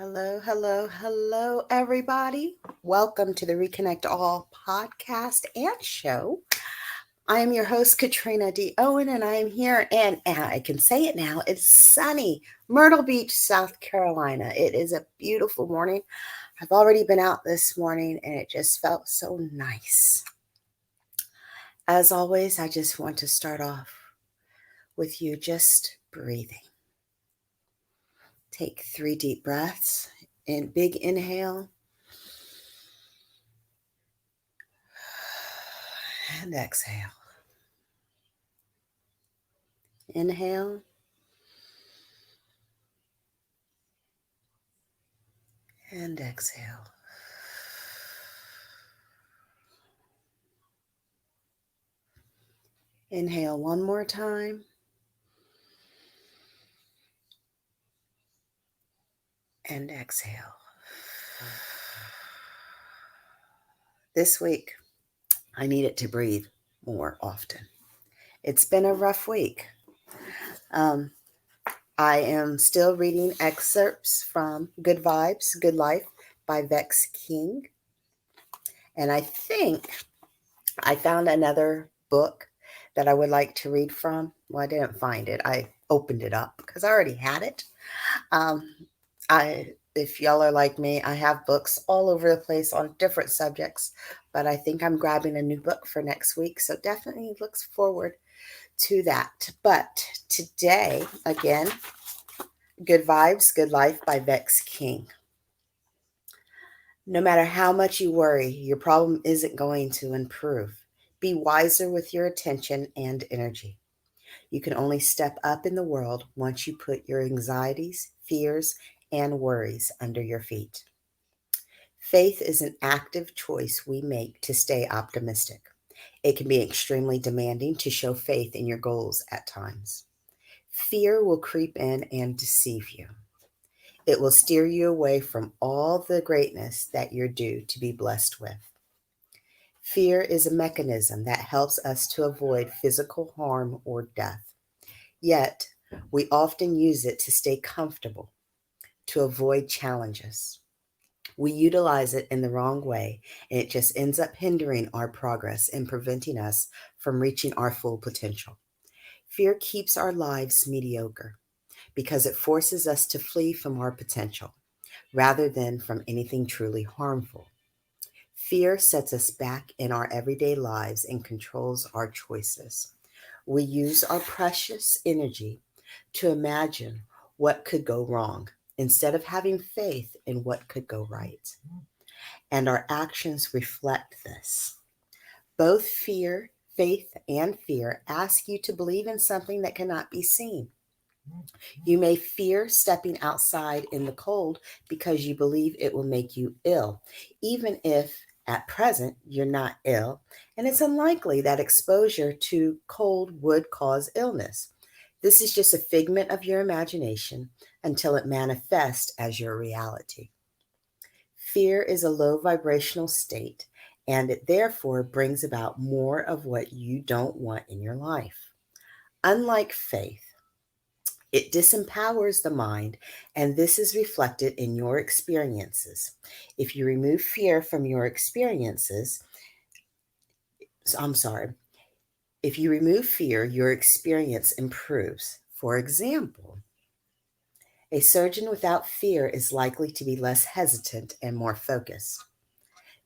Hello, hello, hello, everybody. Welcome to the Reconnect All podcast and show. I am your host, Katrina D. Owen, and I am here, and I can say it now. It's sunny, Myrtle Beach, South Carolina. It is a beautiful morning. I've already been out this morning, and it just felt so nice. As always, I just want to start off with you just breathing. Take 3 deep breaths, and big inhale. And exhale. Inhale and exhale. Inhale one more time. And exhale. This week, I needed to breathe more often. It's been a rough week. I am still reading excerpts from Good Vibes, Good Life by Vex King. And I think I found another book that I would like to read from. Well, I didn't find it. I opened it up because I already had it. Um, if y'all are like me, I have books all over the place on different subjects, but I think I'm grabbing a new book for next week. So definitely looks forward to that. But today, again, Good Vibes, Good Life by Vex King. No matter how much you worry, your problem isn't going to improve. Be wiser with your attention and energy. You can only step up in the world once you put your anxieties, fears, and worries under your feet. Faith is an active choice we make to stay optimistic. It can be extremely demanding to show faith in your goals at times. Fear will creep in and deceive you. It will steer you away from all the greatness that you're due to be blessed with. Fear is a mechanism that helps us to avoid physical harm or death. Yet, we often use it to stay comfortable, to avoid challenges. We utilize it in the wrong way, and it just ends up hindering our progress and preventing us from reaching our full potential. Fear keeps our lives mediocre because it forces us to flee from our potential rather than from anything truly harmful. Fear sets us back in our everyday lives and controls our choices. We use our precious energy to imagine what could go wrong instead of having faith in what could go right. And our actions reflect this. Both faith, and fear ask you to believe in something that cannot be seen. You may fear stepping outside in the cold because you believe it will make you ill, even if at present you're not ill, and it's unlikely that exposure to cold would cause illness. This is just a figment of your imagination until it manifests as your reality. Fear is a low vibrational state, and it therefore brings about more of what you don't want in your life. Unlike faith, it disempowers the mind, and this is reflected in your experiences. If you remove fear from your experiences, I'm sorry, if you remove fear, your experience improves. For example, a surgeon without fear is likely to be less hesitant and more focused.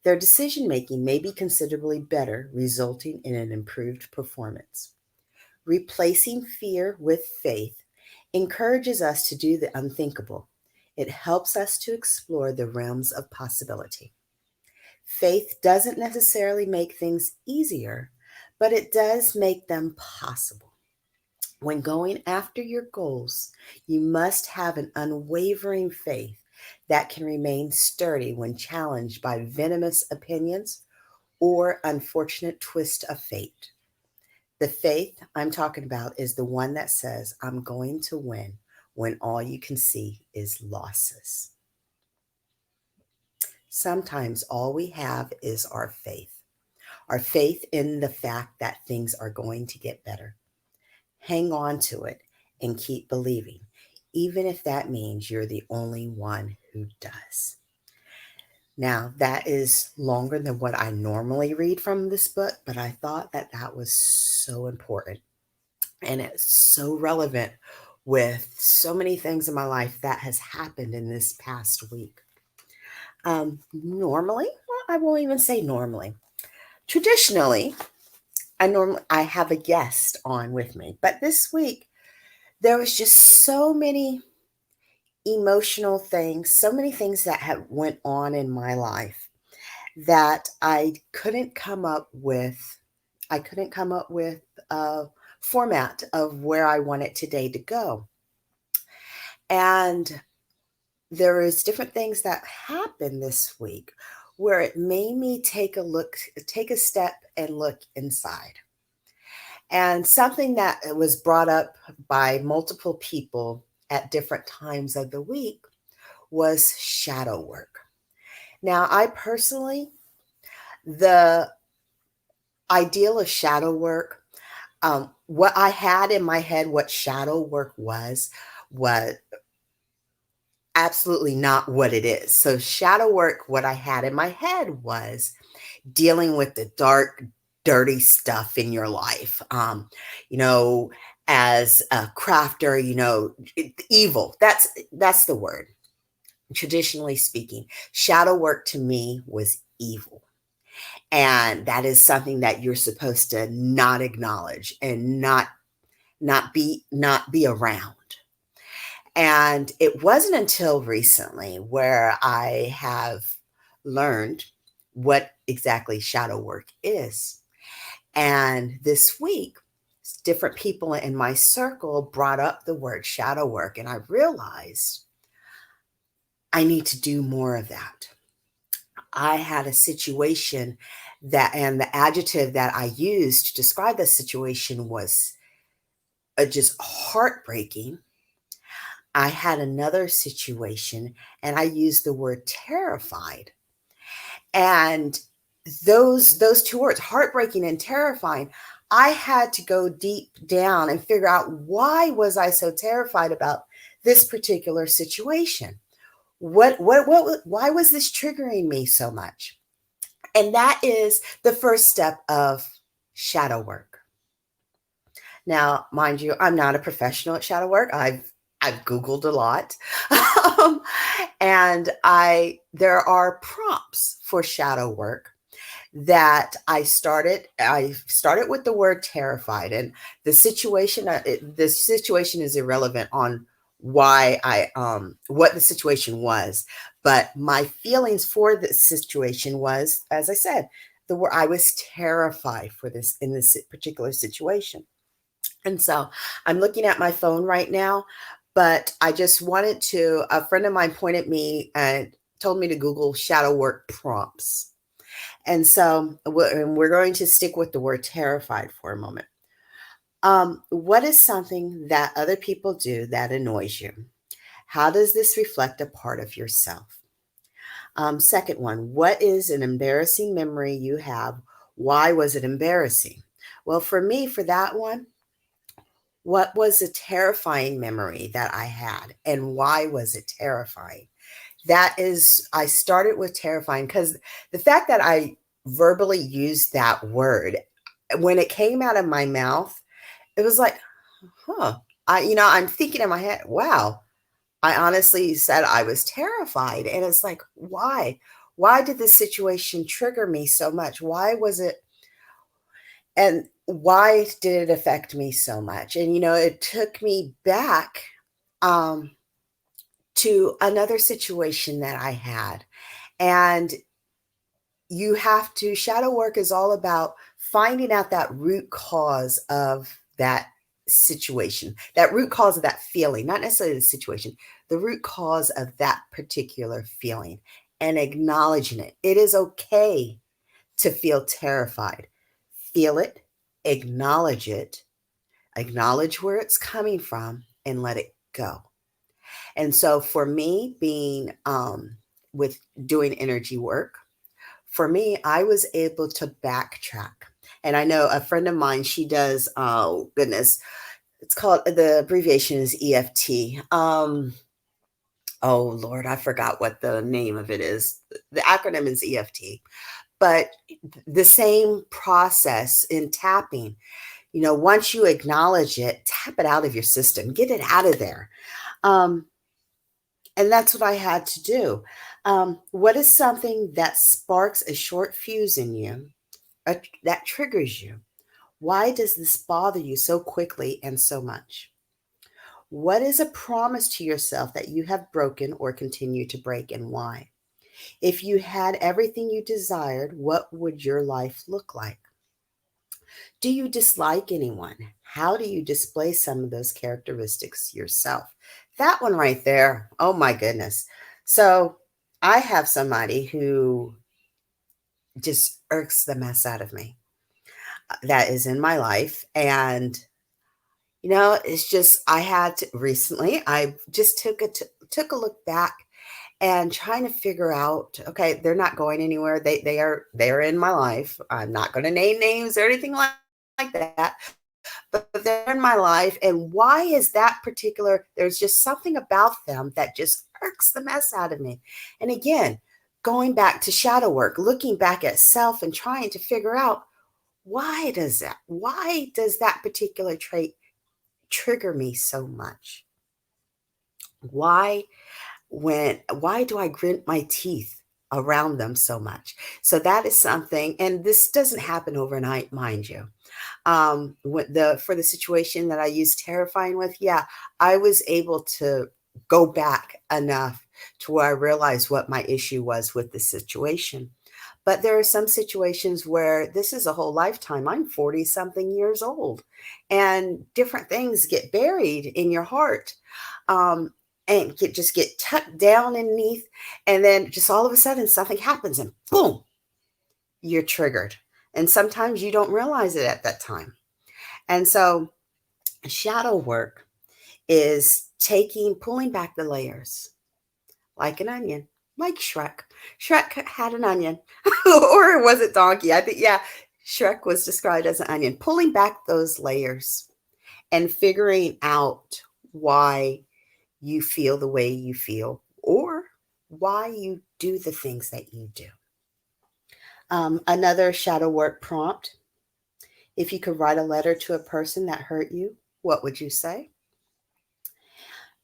Their decision making may be considerably better, resulting in an improved performance. Replacing fear with faith encourages us to do the unthinkable. It helps us to explore the realms of possibility. Faith doesn't necessarily make things easier, but it does make them possible. When going after your goals, you must have an unwavering faith that can remain sturdy when challenged by venomous opinions or unfortunate twist of fate. The faith I'm talking about is the one that says, I'm going to win when all you can see is losses. Sometimes all we have is our faith in the fact that things are going to get better. Hang on to it and keep believing, even if that means you're the only one who does. Now, that is longer than what I normally read from this book, but I thought that that was so important. And it's so relevant with so many things in my life that has happened in this past week. Normally, well, I won't even say normally. Traditionally, I have a guest on with me, but this week there was just so many emotional things, so many things that have went on in my life that I couldn't come up with a format of where I wanted today to go. And there is different things that happened this week where it made me take a step and look inside. And something that was brought up by multiple people at different times of the week was shadow work. Now, I personally, the ideal of shadow work, what I had in my head, what shadow work was absolutely not what it is. So, shadow work, what I had in my head was dealing with the dark, dirty stuff in your life. You know, as a crafter, evil. That's the word. Traditionally speaking, shadow work to me was evil. And that is something that you're supposed to not acknowledge and not be around. And it wasn't until recently where I have learned what exactly shadow work is. And this week, different people in my circle brought up the word shadow work, and I realized I need to do more of that. I had a situation and the adjective that I used to describe the situation was just heartbreaking. I had another situation and I used the word terrified. And those two words, heartbreaking and terrifying, I had to go deep down and figure out, why was I so terrified about this particular situation? Why was this triggering me so much? And that is the first step of shadow work. Now, mind you, I'm not a professional at shadow work. I've Googled a lot. Um, and there are prompts for shadow work that I started with the word terrified, and the situation is irrelevant on why what the situation was, but my feelings for the situation was, as I said, the word I was terrified for this in this particular situation. And so I'm looking at my phone right now, but I just wanted to, a friend of mine pointed me and told me to Google shadow work prompts. And so we're going to stick with the word terrified for a moment. What is something that other people do that annoys you? How does this reflect a part of yourself? Second one, what is an embarrassing memory you have? Why was it embarrassing? Well, for me, for that one, what was a terrifying memory that I had and why was it terrifying? I started with terrifying because the fact that I verbally used that word, when it came out of my mouth, it was like, huh. I'm thinking in my head, wow, I honestly said I was terrified. And it's like, why? Why did this situation trigger me so much? Why was it? And why did it affect me so much? And, it took me back um, to another situation that I had. And shadow work is all about finding out that root cause of that situation, that root cause of that feeling, not necessarily the situation, the root cause of that particular feeling, and acknowledging it. It is okay to feel terrified. Feel it, acknowledge it, acknowledge where it's coming from, and let it go. And so for me, being with doing energy work, for me, I was able to backtrack. And I know a friend of mine, she does, oh goodness, It's called, the abbreviation is EFT. Oh Lord, I forgot what the name of it is. The acronym is EFT, but the same process in tapping. Once you acknowledge it, tap it out of your system, get it out of there. Um, and that's what I had to do. What is something that sparks a short fuse in you, that triggers you? Why does this bother you so quickly and so much? What is a promise to yourself that you have broken or continue to break, and why? If you had everything you desired, what would your life look like? Do you dislike anyone? How do you display some of those characteristics yourself? That one right there, oh my goodness. So I have somebody who just irks the mess out of me, that is in my life. And it's just I had to recently. I just took a look back and trying to figure out. Okay, they're not going anywhere. They're in my life. I'm not going to name names or anything like that. But they're in my life, and why is that particular? There's just something about them that just irks the mess out of me. And again, going back to shadow work, looking back at self and trying to figure out why does that particular trait trigger me so much? Why why do I grit my teeth around them so much? So that is something, and this doesn't happen overnight, mind you. For the situation that I used terrifying with, yeah, I was able to go back enough to where I realized what my issue was with the situation. But there are some situations where this is a whole lifetime. I'm 40 something years old, and different things get buried in your heart. And just get tucked down underneath, and then just all of a sudden something happens, and boom, you're triggered. And sometimes you don't realize it at that time. And so shadow work is pulling back the layers like an onion, like Shrek. Shrek had an onion, or was it Donkey? I think, yeah, Shrek was described as an onion, pulling back those layers and figuring out why you feel the way you feel, or why you do the things that you do. Another shadow work prompt: if you could write a letter to a person that hurt you, what would you say?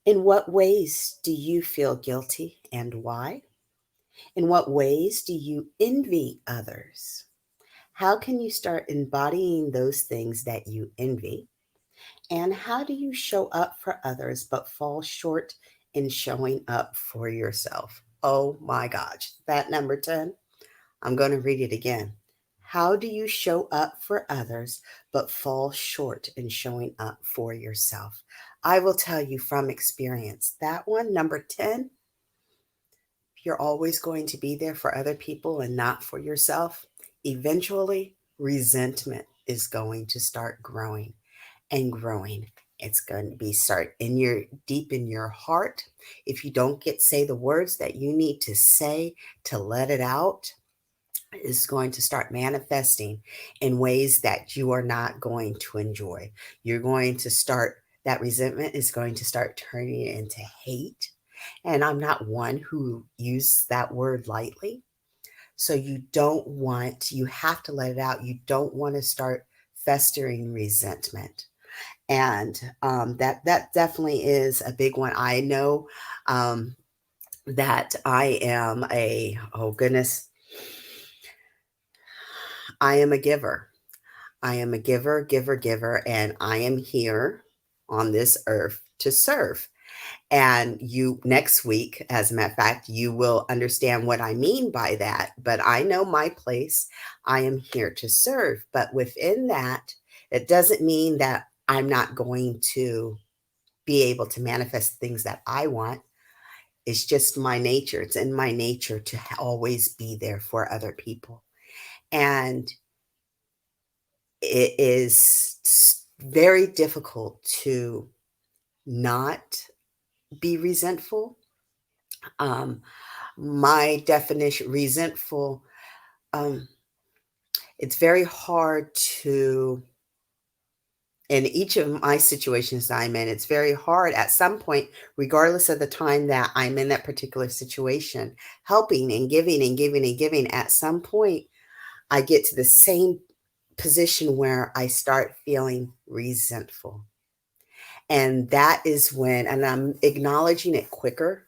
In what ways do you feel guilty, and why? In what ways do you envy others? How can you start embodying those things that you envy? And how do you show up for others but fall short in showing up for yourself? Oh my gosh, that number 10, I'm going to read it again. How do you show up for others but fall short in showing up for yourself? I will tell you from experience, that one, number 10, you're always going to be there for other people and not for yourself. Eventually, resentment is going to start growing and growing. It's going to be start in your deep in your heart. If you don't say the words that you need to say to let it out, is going to start manifesting in ways that you are not going to enjoy. You're going to start, that resentment is going to start turning into hate. And I'm not one who uses that word lightly. So you have to let it out. You don't want to start festering resentment. And that definitely is a big one. I know that I am oh goodness, I am a giver. I am a giver, giver, giver, and I am here on this earth to serve. And you, next week, as a matter of fact, you will understand what I mean by that. But I know my place. I am here to serve. But within that, it doesn't mean that I'm not going to be able to manifest things that I want. It's just my nature. It's in my nature to always be there for other people. And it is very difficult to not be resentful. Um, my definition, resentful, um, it's very hard to in each of my situations I'm in, it's very hard at some point, regardless of the time that I'm in that particular situation, helping and giving and giving and giving. At some point, I get to the same position where I start feeling resentful. And that is when, and I'm acknowledging it quicker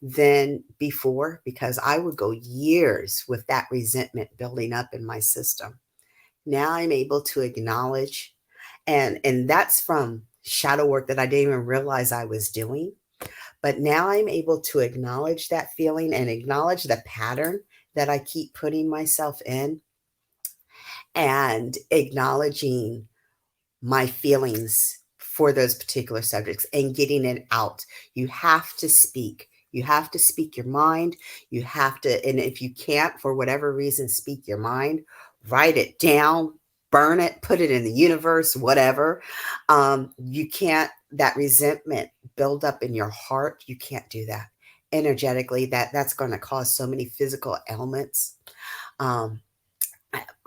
than before because I would go years with that resentment building up in my system. Now I'm able to acknowledge, and that's from shadow work that I didn't even realize I was doing. But now I'm able to acknowledge that feeling and acknowledge the pattern that I keep putting myself in, and acknowledging my feelings for those particular subjects and getting it out. You have to speak. You have to speak your mind. You have to, and if you can't, for whatever reason, speak your mind, write it down, burn it, put it in the universe, whatever. You can't, that resentment build up in your heart. You can't do that energetically. That's going to cause so many physical ailments. Um,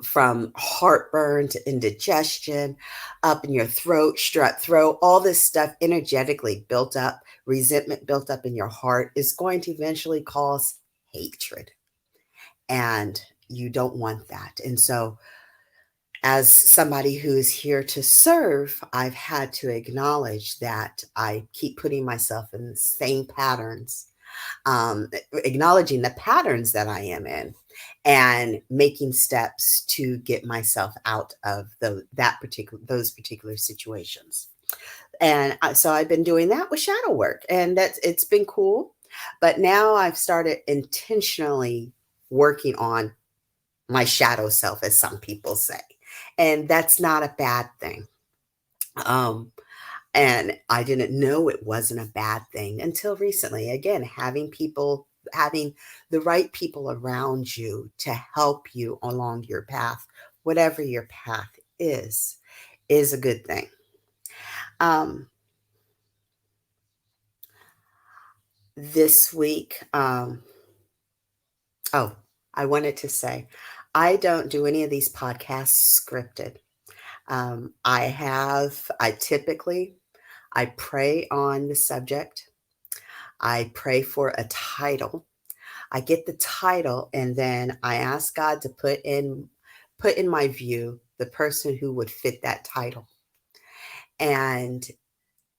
from heartburn to indigestion, up in your throat, strep throat, all this stuff energetically built up, resentment built up in your heart is going to eventually cause hatred. And you don't want that. And so, as somebody who is here to serve, I've had to acknowledge that I keep putting myself in the same patterns, acknowledging the patterns that I am in, and making steps to get myself out of those particular situations. And so I've been doing that with shadow work, and it's been cool. But now I've started intentionally working on my shadow self, as some people say, and that's not a bad thing. Um, and I didn't know it wasn't a bad thing until recently. Again, having the right people around you to help you along your path, whatever your path is a good thing. Um, this week, oh, I wanted to say, I don't do any of these podcasts scripted. I typically, I pray on the subject. I pray for a title. I get the title, and then I ask God to put in my view the person who would fit that title. And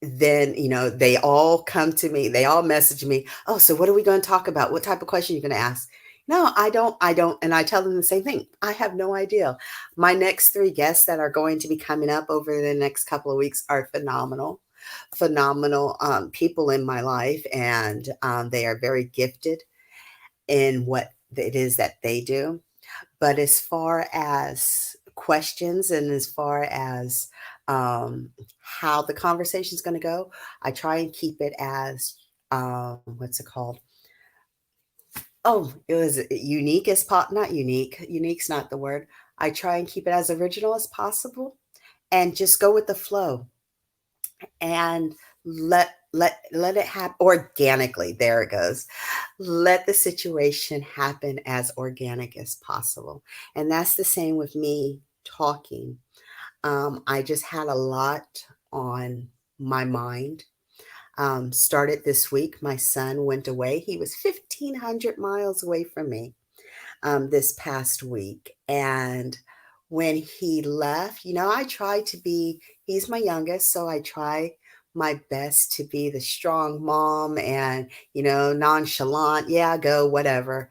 then, they all come to me, they all message me, "Oh, so what are we going to talk about? What type of question are you going to ask?" No, I don't. And I tell them the same thing. I have no idea. My next three guests that are going to be coming up over the next couple of weeks are phenomenal people in my life. And they are very gifted in what it is that they do. But as far as questions and as far as how the conversation is going to go, I try and keep it as what's it called? Oh, it was unique as not unique. Unique's not the word. I try and keep it as original as possible and just go with the flow and let it happen organically. There it goes. Let the situation happen as organic as possible. And that's the same with me talking. I just had a lot on my mind. Started this week. My son went away. He was 1,500 miles away from me this past week. And when he left, I try to be, he's my youngest, so I try my best to be the strong mom and, nonchalant. Yeah, go, whatever.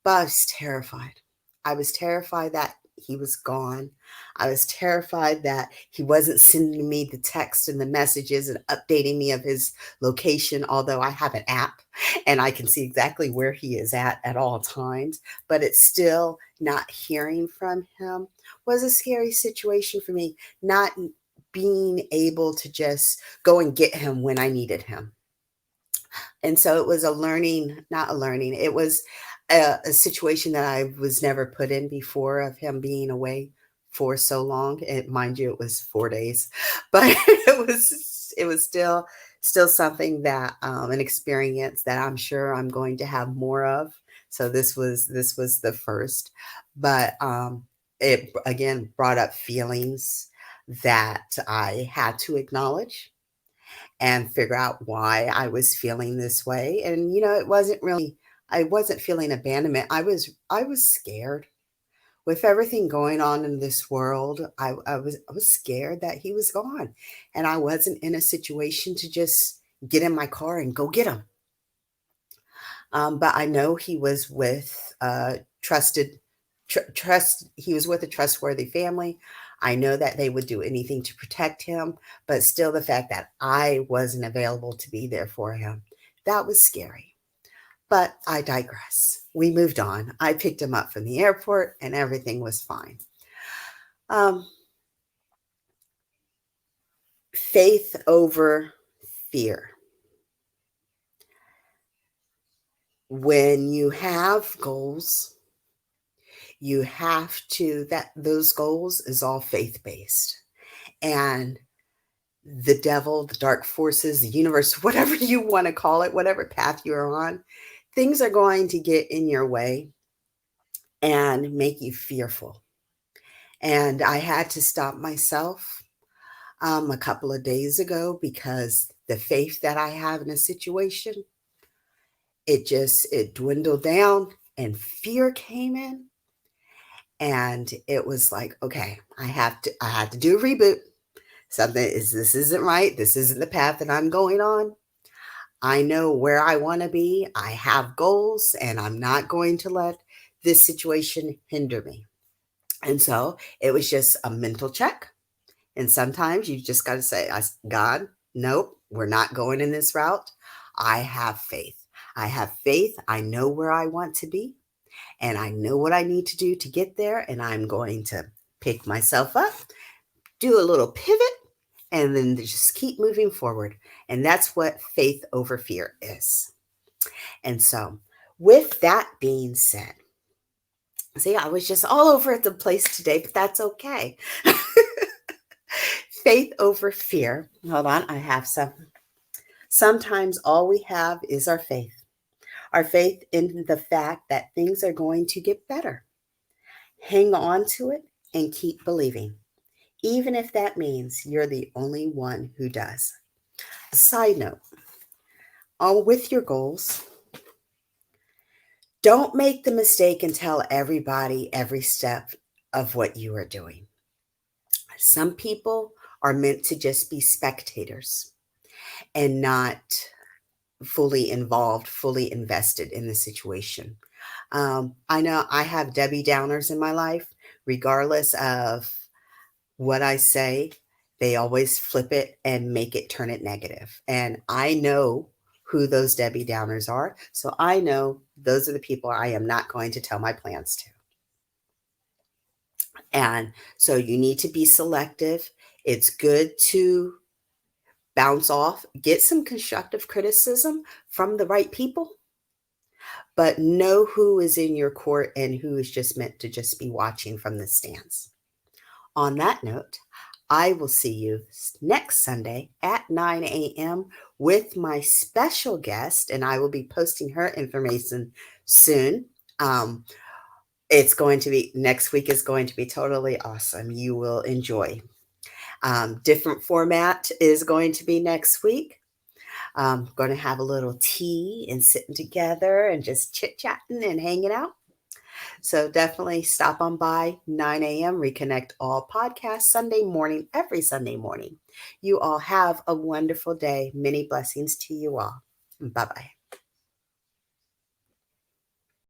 But I was terrified. I was terrified that he was gone. I was terrified that he wasn't sending me the text and the messages and updating me of his location, although I have an app and I can see exactly where he is at all times. But it's still not hearing from him was a scary situation for me, not being able to just go and get him when I needed him. And so it was not a learning, it was a situation that I was never put in before, of him being away for so long. And mind you, it was 4 days, but it was still something that an experience that I'm sure I'm going to have more of. So this was the first, but it again brought up feelings that I had to acknowledge and figure out why I was feeling this way. And it wasn't really I wasn't feeling abandonment. I was scared. With everything going on in this world, I was scared that he was gone. And I wasn't in a situation to just get in my car and go get him. But I know he was with he was with a trustworthy family. I know that they would do anything to protect him, but still the fact that I wasn't available to be there for him, that was scary. But I digress. We moved on. I picked him up from the airport and everything was fine. Um, Faith over fear. When you have goals, you have to that those goals is all faith based. And the devil, the dark forces, the universe, whatever you want to call it, whatever path you're on, things are going to get in your way and make you fearful. And I had to stop myself a couple of days ago because the faith that I have in a situation, it dwindled down and fear came in. And it was like, okay, I had to do a reboot. This isn't right. This isn't the path that I'm going on. I know where I want to be. I have goals and I'm not going to let this situation hinder me. And so it was just a mental check. And sometimes you just got to say, God, nope, we're not going in this route. I have faith. I have faith. I know where I want to be and I know what I need to do to get there. And I'm going to pick myself up, do a little pivot, and then just keep moving forward. And that's what faith over fear is. And so, with that being said, see, I was just all over the place today, but that's okay. Faith over fear. Hold on, I have some. Sometimes all we have is our faith in the fact that things are going to get better. Hang on to it and keep believing, even if that means you're the only one who does. Side note, with your goals, don't make the mistake and tell everybody every step of what you are doing. Some people are meant to just be spectators and not fully involved, fully invested in the situation. I know I have Debbie Downers in my life, regardless of what I say, they always flip it and make it turn it negative. And I know who those Debbie Downers are. So I know those are the people I am not going to tell my plans to. And so you need to be selective. It's good to bounce off, get some constructive criticism from the right people, but know who is in your court and who is just meant to just be watching from the stands. On that note, I will see you next Sunday at 9 a.m. with my special guest, and I will be posting her information soon. It's going to be next week is going to be totally awesome. You will enjoy. Different format is going to be next week. Going to have a little tea and sitting together and just chit-chatting and hanging out. So definitely stop on by 9 a.m. Reconnect All podcast Sunday morning, every Sunday morning. You all have a wonderful day. Many blessings to you all. Bye-bye.